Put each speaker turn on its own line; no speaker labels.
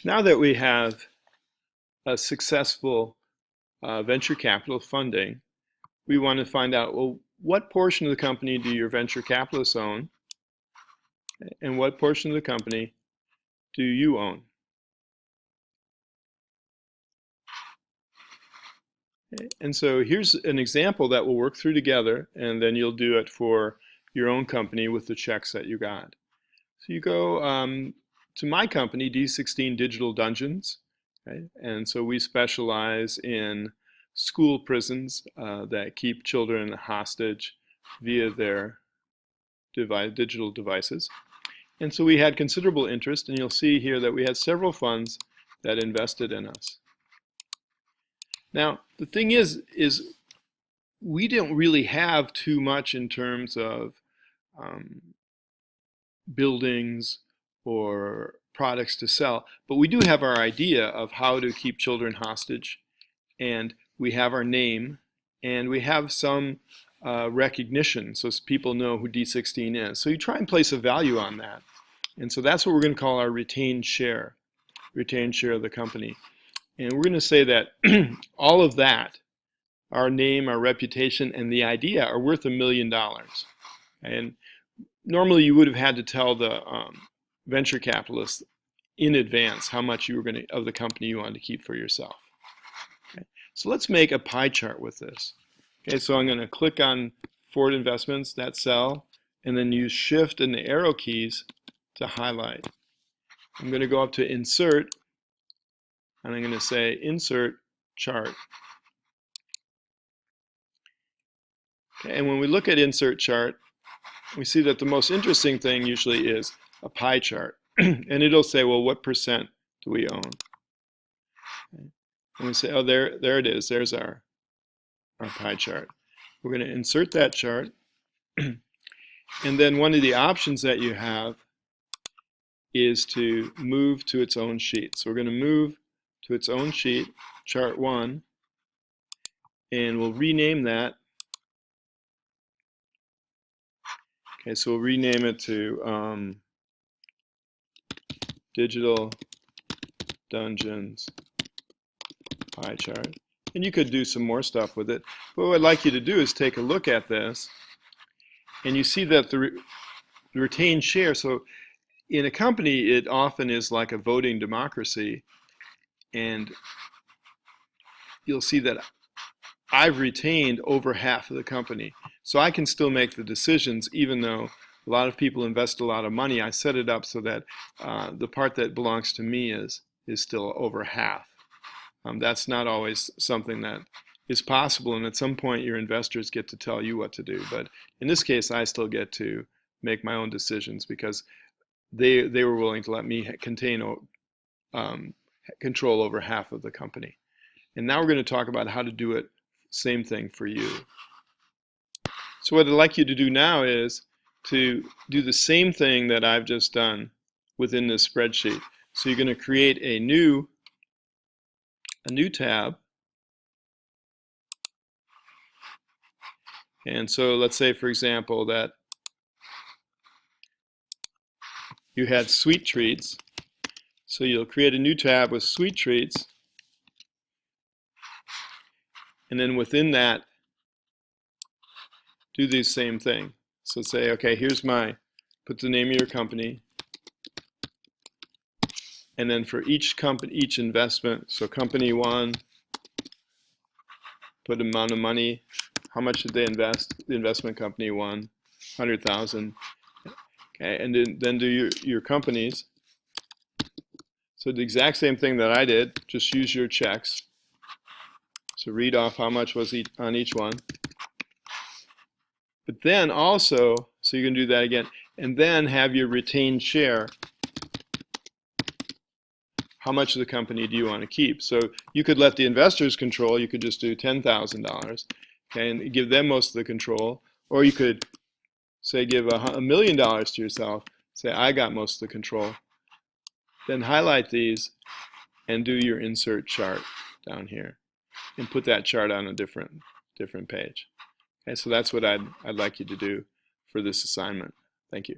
Now that we have a successful venture capital funding, we want to find out, well, what portion of the company do your venture capitalists own, and what portion of the company do you own? And so here's an example that we'll work through together, and then you'll do it for your own company with the checks that you got. So you go to my company, D16 Digital Dungeons, okay? And so we specialize in school prisons that keep children hostage via their digital devices. And so we had considerable interest, and you'll see here that we had several funds that invested in us. Now, the thing is we don't really have too much in terms of buildings or products to sell, but we do have our idea of how to keep children hostage, and we have our name, and we have some recognition, so people know who D16 is. So you try and place a value on that, and so that's what we're going to call our retained share of the company. And we're going to say that all of that, our name, our reputation, and the idea are worth $1 million. And normally you would have had to tell the venture capitalists in advance how much you were going to, of the company you wanted to keep for yourself. Okay. So let's make a pie chart with this. Okay, so I'm going to click on Forward Investments, that cell, and then use Shift and the arrow keys to highlight. I'm going to go up to Insert, and I'm going to say Insert Chart. Okay, and when we look at Insert Chart, we see that the most interesting thing usually is a pie chart. And it'll say, well, what percent do we own? Okay. And we say, oh, there it is. There's our pie chart. We're going to insert that chart. And then one of the options that you have is to move to its own sheet. So we're going to move to its own sheet, chart 1, and we'll rename that. Okay, so we'll rename it to Digital Dungeons pie chart. And you could do some more stuff with it. But what I'd like you to do is take a look at this, and you see that the retained share, so in a company it often is like a voting democracy, and you'll see that I've retained over half of the company. So I can still make the decisions even though a lot of people invest a lot of money. I set it up so that the part that belongs to me is still over half. That's not always something that is possible, and at some point your investors get to tell you what to do. But in this case, I still get to make my own decisions because they were willing to let me control over half of the company. And now we're going to talk about how to do it, same thing for you. So what I'd like you to do now is to do the same thing that I've just done within this spreadsheet. So you're going to create a new tab. And so let's say, for example, that you had sweet treats. So you'll create a new tab with sweet treats. And then within that, do the same thing. So say, okay, here's put the name of your company. And then for each investment, so company 1, put the amount of money, how much did they invest? The investment company 1, 100,000. Okay, and then do your companies. So the exact same thing that I did, just use your checks. So read off how much was on each one. But then also, so you can do that again, and then have your retained share. How much of the company do you want to keep? So you could let the investors control. You could just do $10,000, okay, and give them most of the control. Or you could say give $1 million to yourself. Say I got most of the control. Then highlight these and do your insert chart down here, and put that chart on a different page. Okay, so that's what I'd like you to do for this assignment. Thank you.